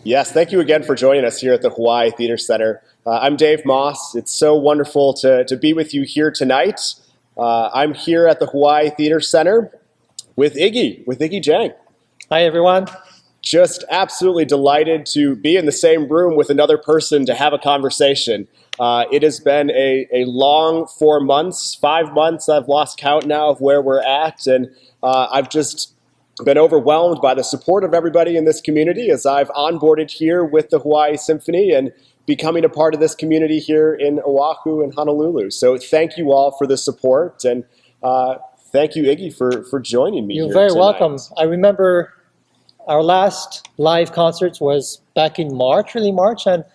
Yes, thank you again for joining us here at the Hawaii Theater Center. I'm Dave Moss. It's so wonderful to be with you here tonight. I'm here at the Hawaii Theater Center with Iggy Jang. Hi, everyone. Just absolutely delighted to be in the same room with another person to have a conversation. It has been a long 4 months, 5 months. I've lost count now of where we're at, and I've just been overwhelmed by the support of everybody in this community as I've onboarded here with the Hawaii Symphony and becoming a part of this community here in Oahu and Honolulu. So thank you all for the support, and thank you, Iggy, for joining me. You're here very tonight. welcome. I remember our last live concert was back in March, early March, and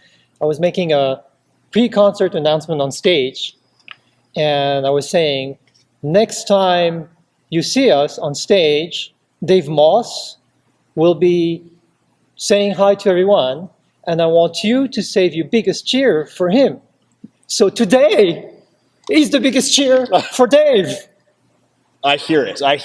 I was making a pre-concert announcement on stage, and I was saying, next time you see us on stage, Dave Moss will be saying hi to everyone, and I want you to say your biggest cheer for him. So today is the biggest cheer for Dave. I hear it. I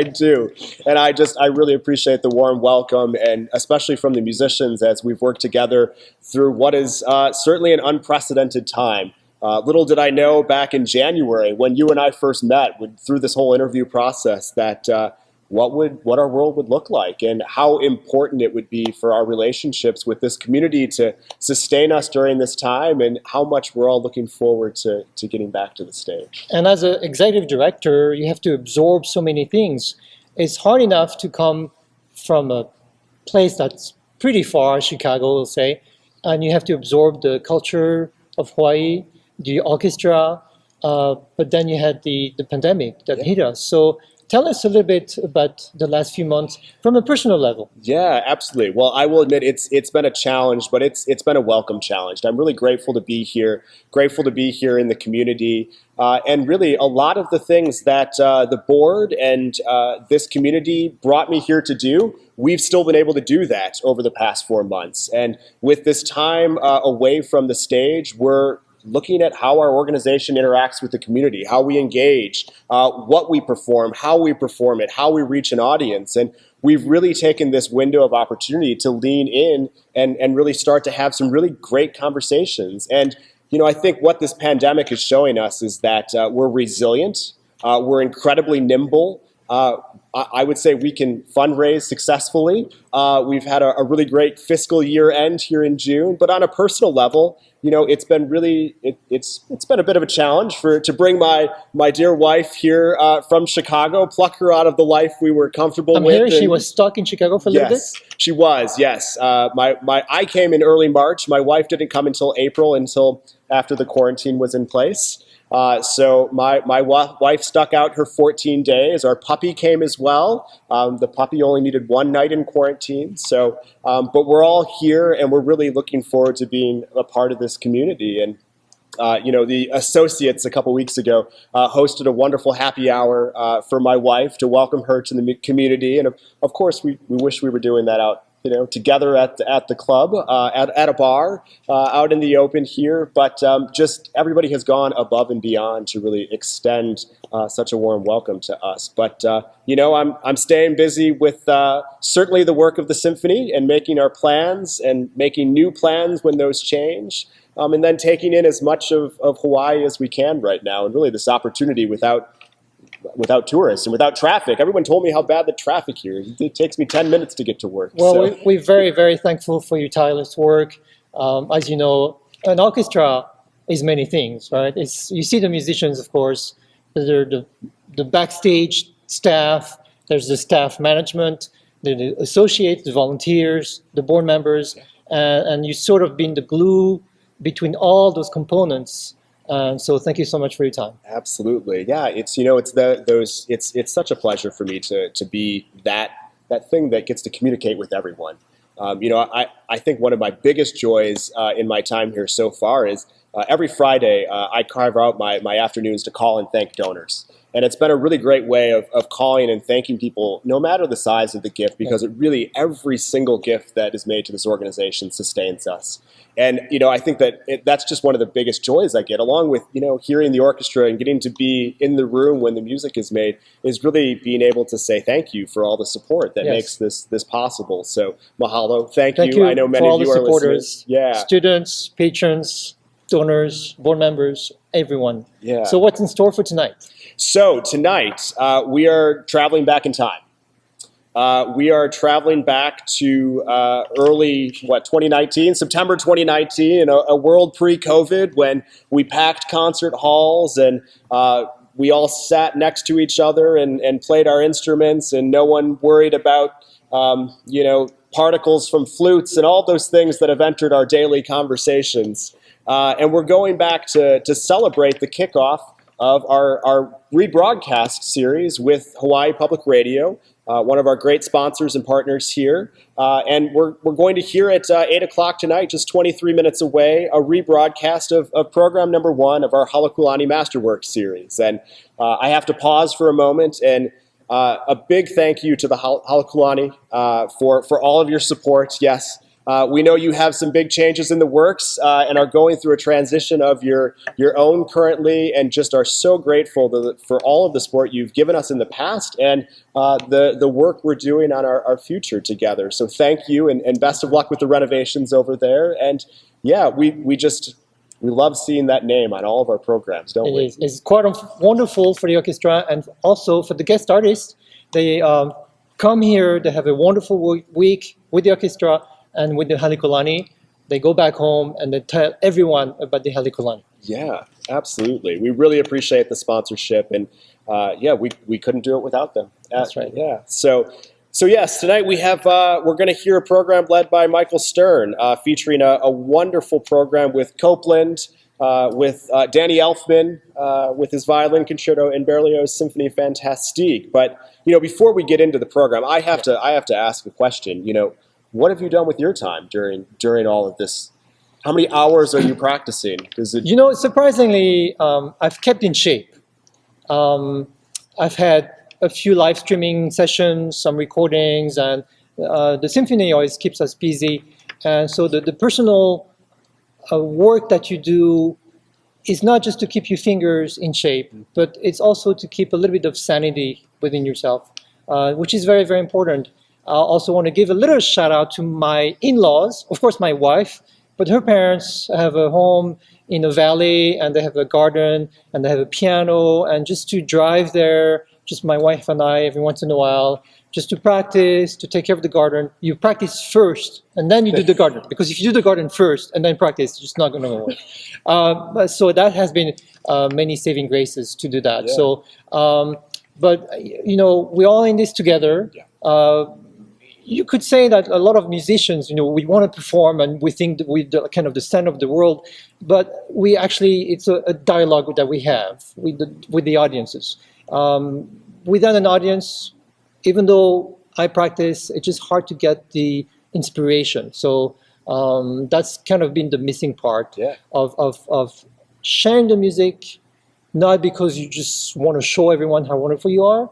do. And I really appreciate the warm welcome, and especially from the musicians as we've worked together through what is certainly an unprecedented time. Little did I know back in January when you and I first met through this whole interview process that what our world would look like and how important it would be for our relationships with this community to sustain us during this time, and how much we're all looking forward to getting back to the stage. And as an executive director, you have to absorb so many things. It's hard enough to come from a place that's pretty far, Chicago, we'll say, and you have to absorb the culture of Hawaii, the orchestra, but then you had the pandemic that hit us. So tell us a little bit about the last few months from a personal level. Yeah, absolutely. Well, I will admit it's been a challenge, but it's been a welcome challenge. I'm really grateful to be here in the community, and really a lot of the things that the board and this community brought me here to do, we've still been able to do that over the past 4 months. And with this time away from the stage, we're looking at how our organization interacts with the community, how we engage, what we perform, how we perform it, how we reach an audience. And we've really taken this window of opportunity to lean in and really start to have some really great conversations. And, I think what this pandemic is showing us is that we're resilient, we're incredibly nimble. I would say we can fundraise successfully. We've had a really great fiscal year end here in June, but on a personal level, it's been really it's been a bit of a challenge to bring my dear wife here from Chicago, pluck her out of the life we were comfortable with. Here, she was stuck in Chicago for a little bit? Yes, she was. Yes, I came in early March. My wife didn't come until April, until after the quarantine was in place. So my wife stuck out her 14 days. Our puppy came as well. The puppy only needed 1 night in quarantine. So, but we're all here, and we're really looking forward to being a part of this community. And the associates a couple weeks ago hosted a wonderful happy hour for my wife to welcome her to the community. And of course, we wish we were doing that out together at the club, at a bar, out in the open here. But just everybody has gone above and beyond to really extend such a warm welcome to us. But, I'm staying busy with certainly the work of the symphony and making our plans and making new plans when those change. And then taking in as much of Hawaii as we can right now. And really this opportunity without tourists and without traffic. Everyone told me how bad the traffic here is. It takes me 10 minutes to get to work. Well, we're very, very thankful for your tireless work. As you know, an orchestra is many things, right? You see the musicians, of course. There's the backstage staff. There's the staff management, the associates, the volunteers, the board members, and you sort of been the glue between all those components. So thank you so much for your time. Absolutely, yeah. It's it's such a pleasure for me to be that thing that gets to communicate with everyone. I think one of my biggest joys in my time here so far is every Friday, I carve out my afternoons to call and thank donors. And it's been a really great way of calling and thanking people, no matter the size of the gift, because it really, every single gift that is made to this organization sustains us. And, I think that that's just one of the biggest joys I get, along with, hearing the orchestra and getting to be in the room when the music is made, is really being able to say thank you for all the support that makes this possible. So, mahalo, thank you. I know many of you are listeners. Yeah. Students, patrons, donors, board members, everyone. Yeah. So what's in store for tonight? So tonight, we are traveling back in time. We are traveling back to early, 2019, September 2019, in a world pre-COVID, when we packed concert halls and we all sat next to each other and played our instruments, and no one worried about, particles from flutes and all those things that have entered our daily conversations. And we're going back to celebrate the kickoff of our rebroadcast series with Hawaii Public Radio, one of our great sponsors and partners here. And we're going to hear at 8 o'clock tonight, just 23 minutes away, a rebroadcast of program number 1 of our Halakulani Masterworks series. And I have to pause for a moment, and a big thank you to the Halakulani for all of your support. Yes. We know you have some big changes in the works and are going through a transition of your own currently, and just are so grateful for all of the support you've given us in the past and the work we're doing on our future together. So thank you, and best of luck with the renovations over there. And yeah, we love seeing that name on all of our programs, don't we? It is. It's quite wonderful for the orchestra, and also for the guest artists. They come here, they have a wonderful week with the orchestra and with the Halakulani. They go back home and they tell everyone about the Halakulani. Yeah, absolutely. We really appreciate the sponsorship, and we couldn't do it without them. That's right. Yeah. So yes, tonight we're going to hear a program led by Michael Stern, featuring a wonderful program with Copeland, with Danny Elfman, with his violin concerto, and Berlioz Symphony Fantastique. But before we get into the program, I have to ask a question. What have you done with your time during all of this? How many hours are you practicing? Surprisingly, I've kept in shape. I've had a few live streaming sessions, some recordings, and the symphony always keeps us busy. And so the personal work that you do is not just to keep your fingers in shape, but it's also to keep a little bit of sanity within yourself, which is very, very important. I also want to give a little shout out to my in-laws, of course my wife, but her parents have a home in a valley, and they have a garden, and they have a piano, and just to drive there, just my wife and I, every once in a while, just to practice, to take care of the garden. You practice first, and then you do the garden, because if you do the garden first and then practice, it's just not going to work. So that has been many saving graces to do that. Yeah. But we're all in this together. Yeah. You could say that a lot of musicians, we want to perform and we think that we're kind of the center of the world, but it's a dialogue that we have with the audiences. Without an audience, even though I practice, it's just hard to get the inspiration. So that's kind of been the missing part. Yeah. of sharing the music, not because you just want to show everyone how wonderful you are,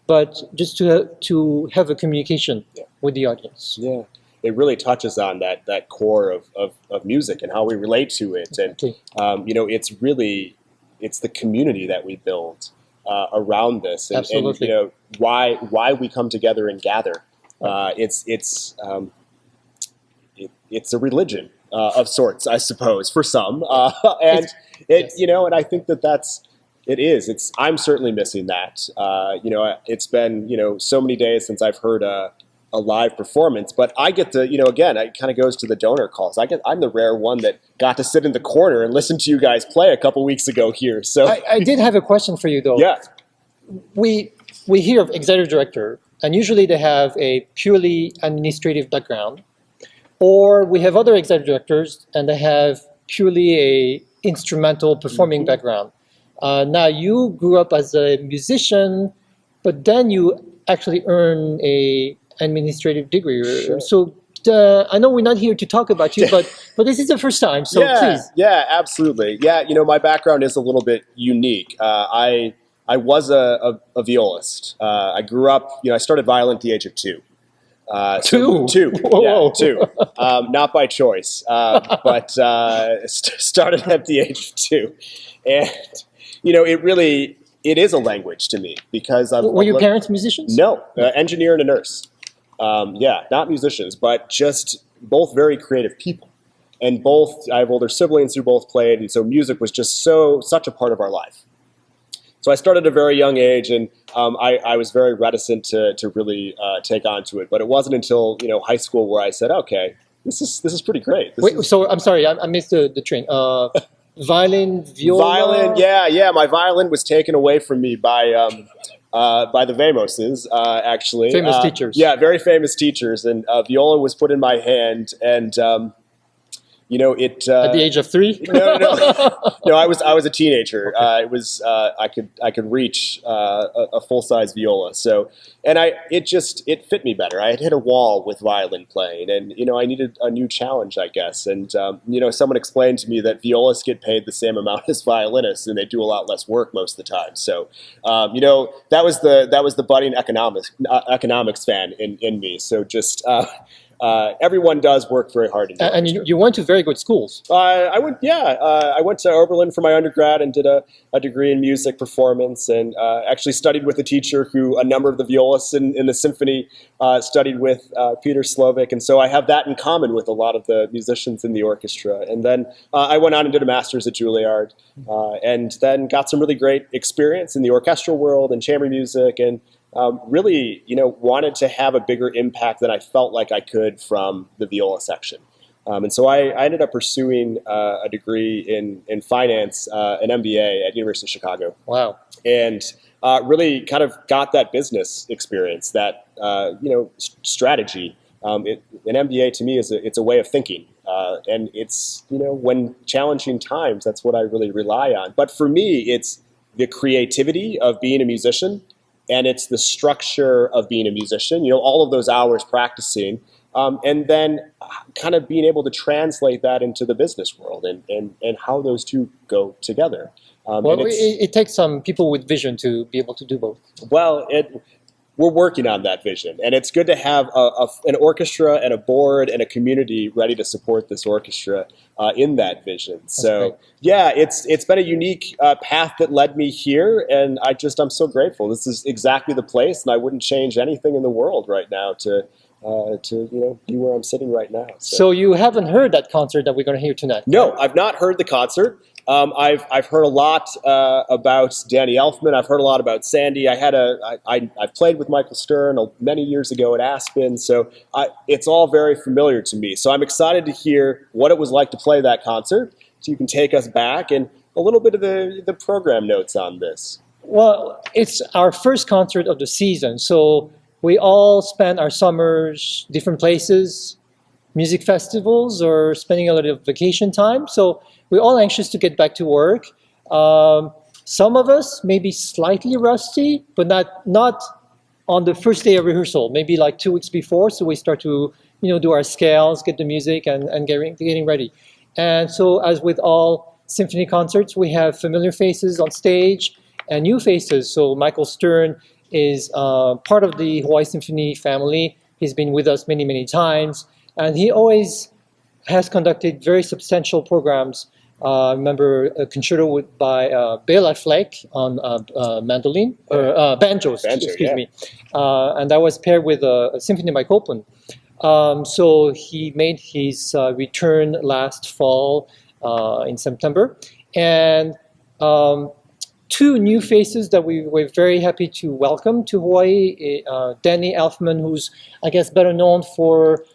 but just to have a communication with the audience. Yeah, it really touches on that core of music and how we relate to it. Exactly. And it's the community that we build around this, and why we come together and gather. It's a religion of sorts, I suppose, for some, and and I think that's. It is. I'm certainly missing that. It's been so many days since I've heard a live performance, but I get to again, it kind of goes to the donor calls. I'm the rare one that got to sit in the corner and listen to you guys play a couple weeks ago here. So I did have a question for you though. Yeah. We hear of executive director, and usually they have a purely administrative background, or we have other executive directors and they have purely a instrumental performing background. Now, you grew up as a musician, but then you actually earn a administrative degree. Sure. So I know we're not here to talk about you, but this is the first time, so please. Yeah, absolutely. Yeah, my background is a little bit unique. I was a violist. I grew up, I started violin at the age of 2. Two? Yeah, 2. Not by choice, but started at the age of 2. And, it is a language to me because Were your parents musicians? No, engineer and a nurse. Not musicians, but just both very creative people. And I have older siblings who both played, and so music was just such a part of our life. So I started at a very young age, and I was very reticent to really take on to it. But it wasn't until high school where I said, okay, this is pretty great. So I'm sorry, I missed the train. Violin, viola? Violin, yeah. My violin was taken away from me by the Vamoses, actually. Famous teachers. Yeah, very famous teachers. And viola was put in my hand, and it. At the age of 3? No. No, I was a teenager. Okay. I could reach a full-size viola. So, and it fit me better. I had hit a wall with violin playing, and I needed a new challenge, I guess. And someone explained to me that violists get paid the same amount as violinists, and they do a lot less work most of the time. So, that was the budding economics fan in me. So just. Everyone does work very hard. And you went to very good schools. I went to Oberlin for my undergrad and did a degree in music performance, and actually studied with a teacher who a number of the violists in the symphony studied with, Peter Slovic, and so I have that in common with a lot of the musicians in the orchestra. And then I went on and did a master's at Juilliard, and then got some really great experience in the orchestral world and chamber music, and really, wanted to have a bigger impact than I felt like I could from the viola section. And so I ended up pursuing a degree in finance, an MBA at University of Chicago. Wow. And really kind of got that business experience, that, strategy. An MBA to me it's a way of thinking. And it's, when challenging times, that's what I really rely on. But for me, it's the creativity of being a musician, and it's the structure of being a musician, all of those hours practicing, and then kind of being able to translate that into the business world and how those two go together. It takes some people with vision to be able to do both. Well, we're working on that vision, and it's good to have an orchestra and a board and a community ready to support this orchestra in that vision. So it's been a unique path that led me here, and I'm so grateful. This is exactly the place, and I wouldn't change anything in the world right now to be where I'm sitting right now. So you haven't heard that concert that we're going to hear tonight? No, I've not heard the concert. I've heard a lot about Danny Elfman. I've heard a lot about Sandy. I've played with Michael Stern many years ago at Aspen, so it's all very familiar to me. So I'm excited to hear what it was like to play that concert. So you can take us back and a little bit of the program notes on this. Well, it's our first concert of the season, so we all spend our summers different places, music festivals, or spending a lot of vacation time. So we're all anxious to get back to work. Some of us may be slightly rusty, but not on the first day of rehearsal, maybe like 2 weeks before. So we start to do our scales, get the music, and getting ready. And so as with all symphony concerts, we have familiar faces on stage and new faces. So Michael Stern is part of the Hawaii Symphony family. He's been with us many, many times, and he always has conducted very substantial programs. I remember a concerto by Bela Fleck on mandolin, or banjo, excuse me. And that was paired with a symphony by Copland. So he made his return last fall in September. And 2 new faces that we were very happy to welcome to Hawaii. Danny Elfman, who's, I guess, better known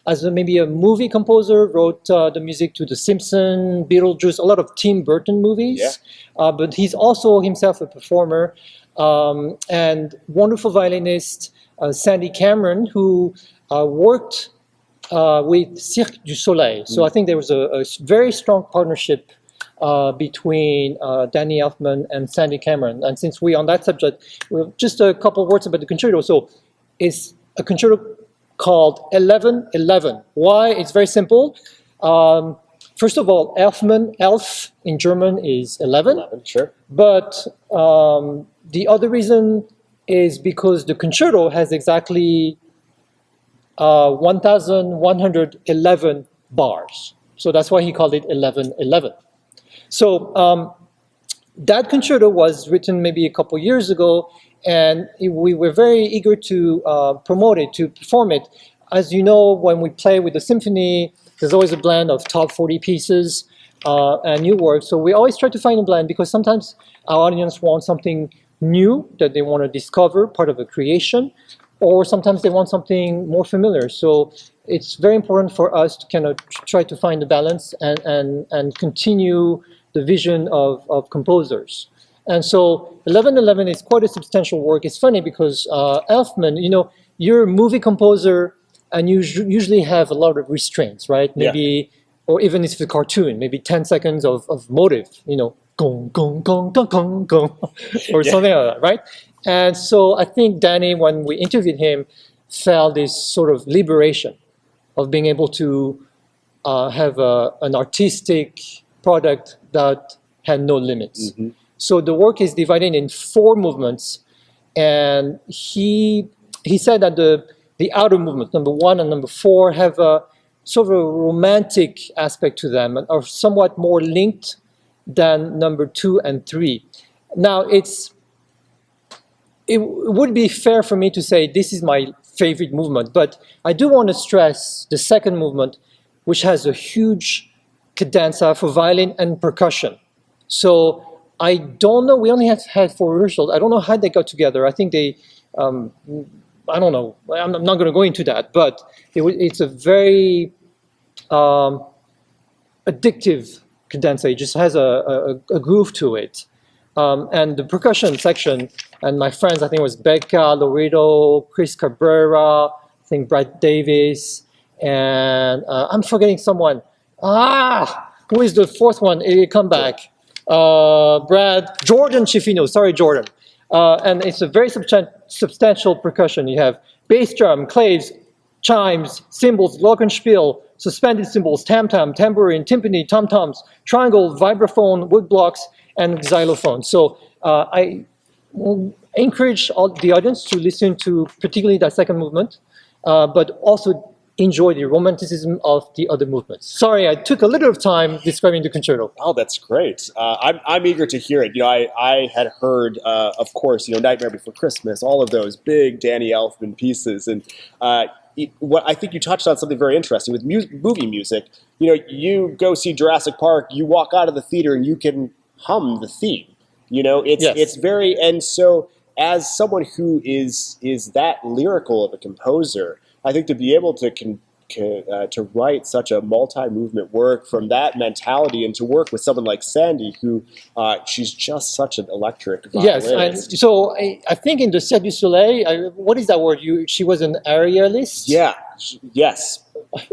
as maybe a movie composer, wrote the music to The Simpsons, Beetlejuice, a lot of Tim Burton movies. Yeah. But he's also himself a performer. And wonderful violinist, Sandy Cameron, who worked with Cirque du Soleil. So I think there was a very strong partnership between Danny Elfman and Sandy Cameron. And since we're on that subject, just a couple of words about the concerto. So it's a concerto called 11-11. Why? It's very simple. First of all, Elfman, elf in German is 11. 11, sure. But the other reason is because the concerto has exactly 1,111 bars. So that's why he called it 11-11. So that concerto was written maybe a couple years ago, and we were very eager to promote it, to perform it. As you know, when we play with the symphony, there's always a blend of top 40 pieces and new work. So we always try to find a blend because sometimes our audience wants something new that they want to discover, part of a creation, or sometimes they want something more familiar. So it's very important for us to kind of try to find the balance and continue the vision of composers. And so 11-11 is quite a substantial work. It's funny because Elfman, you're a movie composer and you usually have a lot of restraints, right? Maybe, or even if it's a cartoon, maybe 10 seconds of motive, gong, gong, gong, gong, gong, gong, or something like that, right? And so I think Danny, when we interviewed him, felt this sort of liberation of being able to have an artistic product that had no limits. Mm-hmm. So the work is divided in 4 movements, and he said that the outer movements, number 1 and number 4, have a sort of a romantic aspect to them and are somewhat more linked than number 2 and 3. Now, it would be fair for me to say this is my favorite movement, but I do want to stress the second movement, which has a huge cadenza for violin and percussion. So I don't know, we only have had 4 rehearsals. I don't know how they got together. I think they, I don't know, I'm not going to go into that, but it's a very addictive cadenza. It just has a groove to it. And the percussion section, and my friends, I think it was Becca, Loreto, Chris Cabrera, I think Brad Davis, and I'm forgetting someone. Who is the 4th one? It'll come back. Jordan Schifino, sorry, Jordan. And it's a very substantial percussion. You have bass drum, claves, chimes, cymbals, glockenspiel, suspended cymbals, tam-tam, tambourine, timpani, tom-toms, triangle, vibraphone, wood blocks, and xylophone. So I encourage the audience to listen to particularly that second movement, but also enjoy the romanticism of the other movements. Sorry, I took a little of time describing the concerto. Oh, that's great. I'm eager to hear it. I had heard, of course, Nightmare Before Christmas, all of those big Danny Elfman pieces. And what I think you touched on something very interesting with movie music. You go see Jurassic Park, you walk out of the theater and you can hum the theme. It's very, and so as someone who is that lyrical of a composer, I think to be able to write such a multi-movement work from that mentality and to work with someone like Sandy, who she's just such an electric violinist. Yes, so I think in the Cirque du Soleil, what is that word? She was an aerialist? Yeah, yes.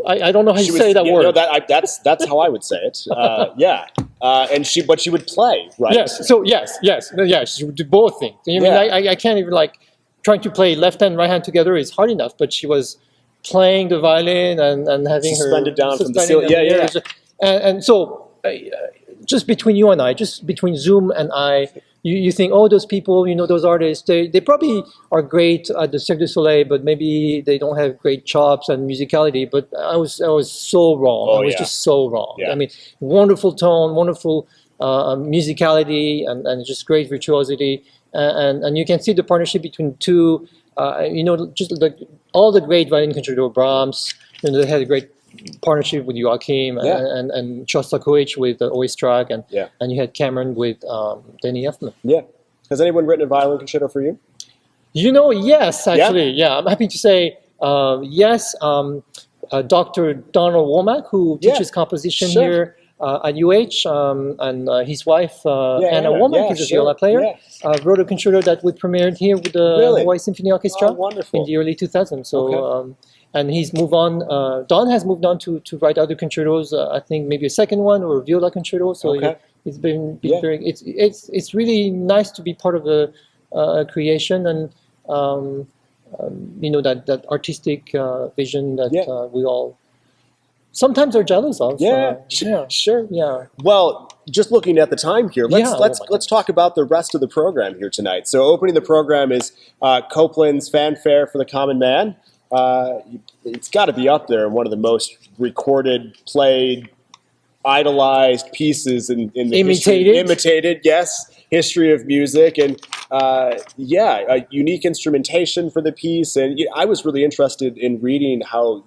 I don't know how you say that word. No, that's how I would say it. Yeah, and she would play, right? Yes. So yes, she would do both things. I can't even trying to play left hand, right hand together is hard enough, but she was playing the violin and having suspended down from the ceiling. Yeah. And so, just between you and I, just between Zoom and I, you think, those people, those artists, they probably are great at the Cirque du Soleil, but maybe they don't have great chops and musicality. But I was so wrong. I was just so wrong. Yeah. I mean, wonderful tone, wonderful musicality, and just great virtuosity. And you can see the partnership between two, just all the great violin concerto, Brahms, they had a great partnership with Joachim and Shostakovich with the Oistrakh, and you had Cameron with Danny Elfman. Yeah. Has anyone written a violin concerto for you? Yes, actually. Yeah, I'm happy to say yes. Dr. Donald Womack, who teaches composition here at UH, and his wife, Anna Womack, is a viola player, wrote a concerto that we premiered here with the Hawaii Symphony Orchestra in the early 2000s. So, and he's moved on. Don has moved on to write other concertos. I think maybe a second one or a viola concerto. So it's been very. It's really nice to be part of a creation, and that artistic vision that Yeah. we all sometimes are jealous of. Yeah, Yeah, sure. yeah. Well, just looking at the time here, let's Yeah, oh let's my let's talk about the rest of the program here tonight. So, opening the program is Copland's Fanfare for the Common Man. It's got to be up there, one of the most recorded, played, idolized pieces in the imitated, yes, history of music, and a unique instrumentation for the piece. And I was really interested in reading how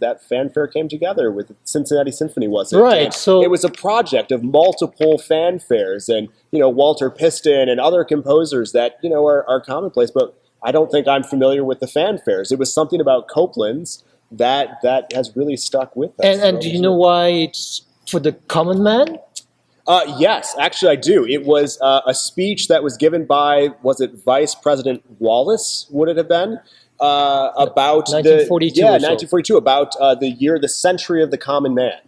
that fanfare came together with Cincinnati Symphony, was it? Right. And so it was a project of multiple fanfares, and Walter Piston and other composers that are commonplace, but I don't think I'm familiar with the fanfares. It was something about Copland's that has really stuck with us. and do you know why it's for the common man? Yes, actually, I do. It was a speech that was given by, was it Vice President Wallace? Would it have been about 1942? 1942, about the century of the common man,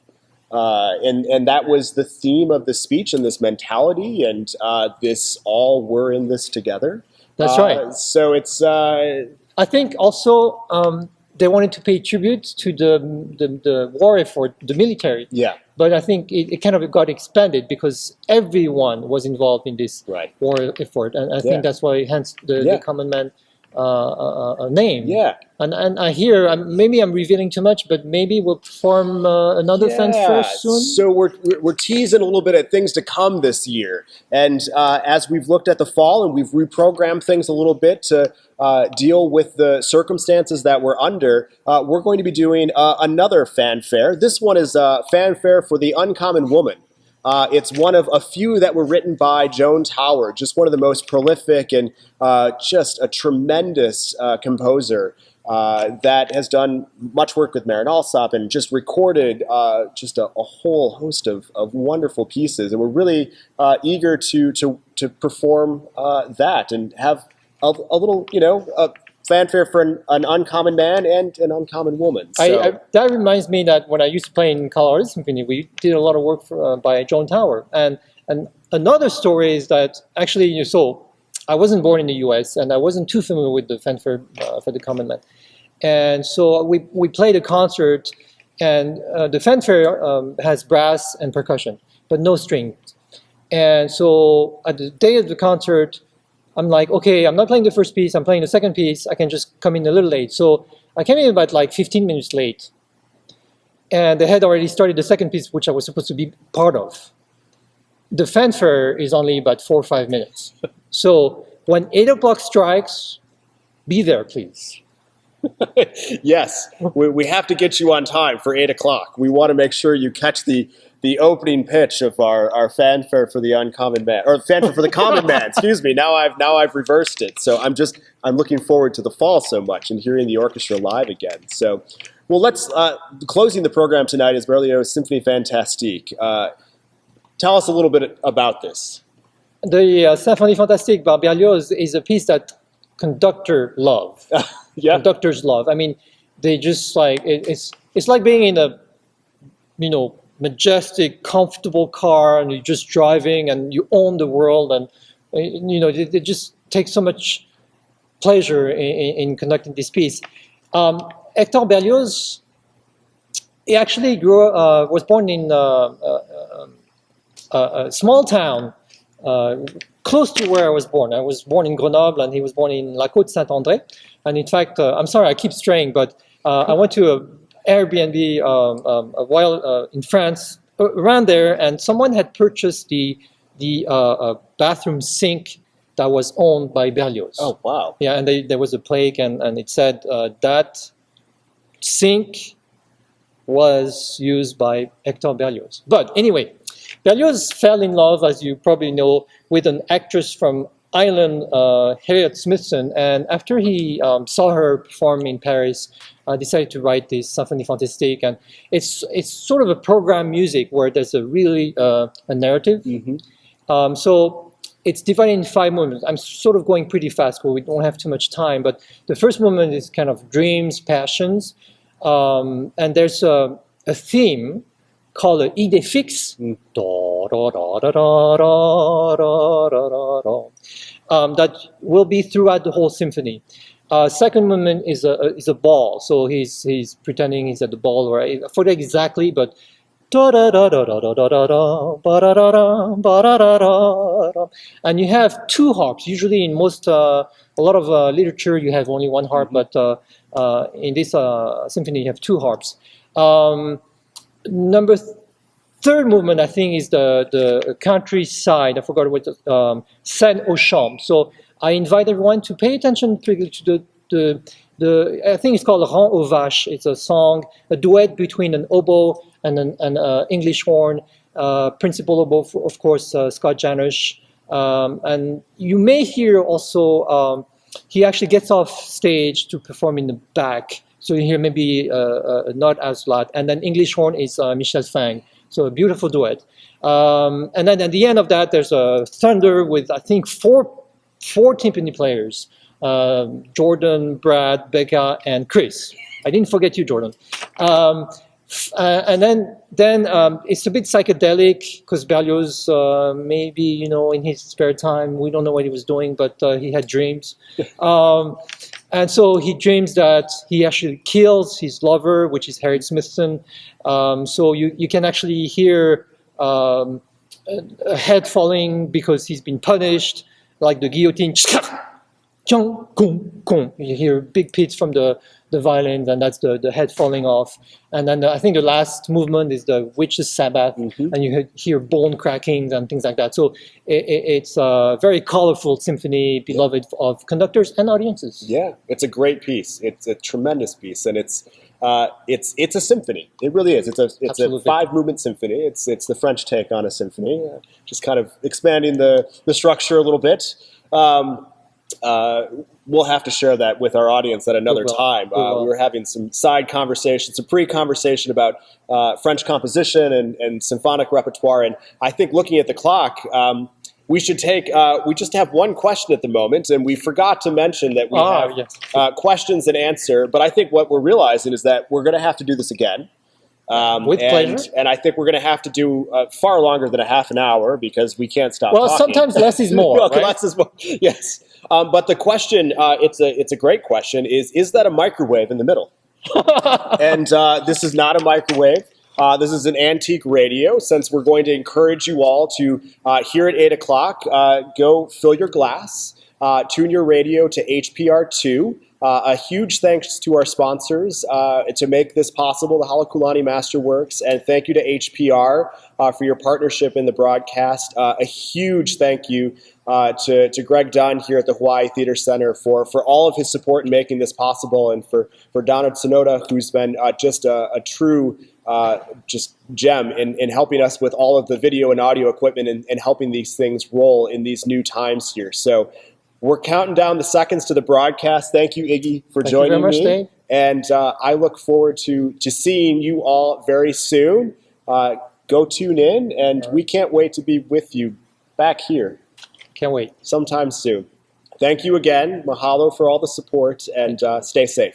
and that was the theme of the speech, and this mentality, and this all we're in this together. That's right. So it's. I think also they wanted to pay tribute to the war effort, the military. Yeah. But I think it kind of got expanded because everyone was involved in this war effort, and I think that's why hence the common man name. Yeah. And I hear maybe I'm revealing too much, but maybe we'll perform another fanfare soon. So we're teasing a little bit at things to come this year, and as we've looked at the fall and we've reprogrammed things a little bit to deal with the circumstances that we're under, we're going to be doing another fanfare. This one is a fanfare for the uncommon woman. It's one of a few that were written by Joan Tower, just one of the most prolific and just a tremendous composer that has done much work with Marin Alsop and just recorded just a whole host of wonderful pieces. And we're really eager to perform that and have a little, fanfare for an uncommon man and an uncommon woman. So. That reminds me that when I used to play in Colorado Symphony, we did a lot of work by Joan Tower. And another story is that actually, so I wasn't born in the U.S. and I wasn't too familiar with the fanfare for the common man. And so we played a concert, and the fanfare has brass and percussion, but no strings. And so at the day of the concert, I'm like, okay, I'm not playing the first piece, I'm playing the second piece, I can just come in a little late. So I came in about like 15 minutes late. And they had already started the second piece, which I was supposed to be part of. The fanfare is only about 4 or 5 minutes. So when 8 o'clock strikes, be there, please. Yes, we have to get you on time for 8 o'clock. We want to make sure you catch the opening pitch of our fanfare for the uncommon man, or fanfare for the common man. Excuse me. Now I've reversed it. So I'm looking forward to the fall so much and hearing the orchestra live again. So, well, let's closing the program tonight is Berlioz' Symphony Fantastique. Tell us a little bit about this. The Symphonie Fantastique by Berlioz is a piece that conductors love. Conductors love. I mean, they just like it's like being in a majestic, comfortable car, and you're just driving, and you own the world, and they just take so much pleasure in conducting this piece. Hector Berlioz, he actually was born in a small town close to where I was born. I was born in Grenoble, and he was born in La Côte-Saint-André. And in fact, I'm sorry, I keep straying, but I went to an Airbnb a while in France, around there, and someone had purchased the bathroom sink that was owned by Berlioz. Oh, wow. Yeah, and there was a plaque, and it said that sink was used by Hector Berlioz. But anyway, Berlioz fell in love, as you probably know, with an actress from Ireland, Harriet Smithson, and after he saw her perform in Paris, decided to write this Symphonie Fantastique, and it's sort of a program music where there's a really a narrative. Mm-hmm. So it's divided in 5 movements. I'm sort of going pretty fast because we don't have too much time, but the first movement is kind of dreams, passions, and there's a theme called an idée fixe, that will be throughout the whole symphony. Second movement is a ball, so he's pretending he's at the ball, right? I forget exactly, but da da da da da da da da da ba da da da ba da da da. And you have two harps. Usually, in a lot of literature, you have only one harp, but in this symphony, you have two harps. Number third movement, I think, is the countryside. I forgot what scène aux chambres. So I invite everyone to pay attention to the I think it's called Rend aux Vaches. It's a song, a duet between an oboe and an English horn. Principal oboe, of course, Scott Janish. And you may hear also he actually gets off stage to perform in the back. So you hear maybe not as loud. And then English horn is Michel Fang. So a beautiful duet. And then at the end of that, there's a thunder with, I think, four timpani players. Jordan, Brad, Becca, and Chris. I didn't forget you, Jordan. And then it's a bit psychedelic because Berlioz, maybe, in his spare time, we don't know what he was doing, but he had dreams. And so he dreams that he actually kills his lover, which is Harriet Smithson. So you can actually hear a head falling because he's been punished, like the guillotine. You hear big pits from the violins, and that's the head falling off. And then I think the last movement is the Witch's Sabbath, and you hear bone cracking and things like that. So it's a very colorful symphony, beloved of conductors and audiences. Yeah, it's a great piece. It's a tremendous piece, and it's a symphony. It really is. It's a 5-movement symphony. It's the French take on a symphony, just kind of expanding the structure a little bit. We'll have to share that with our audience at another time. We were having some side conversations, some pre-conversation about French composition and symphonic repertoire. And I think looking at the clock, we should we just have one question at the moment, and we forgot to mention that we have questions and answer. But I think what we're realizing is that we're going to have to do this again. With pleasure. And I think we're going to have to do far longer than a half an hour because we can't stop talking. Well, sometimes less is more, right? Less is more, yes. But the question, it's a great question, is that a microwave in the middle? And this is not a microwave. This is an antique radio. Since we're going to encourage you all to, here at 8 o'clock, go fill your glass, tune your radio to HPR2. A huge thanks to our sponsors to make this possible, the Halakulani Masterworks, and thank you to HPR for your partnership in the broadcast. A huge thank you to Greg Dunn here at the Hawaii Theater Center for all of his support in making this possible, and for Donna Tsunoda, who's been just a true just gem in helping us with all of the video and audio equipment and helping these things roll in these new times here. So we're counting down the seconds to the broadcast. Thank you, Iggy, for joining me. Dave. And I look forward to seeing you all very soon. Go tune in, and we can't wait to be with you back here. Can't wait. Sometime soon. Thank you again. Mahalo for all the support, and stay safe.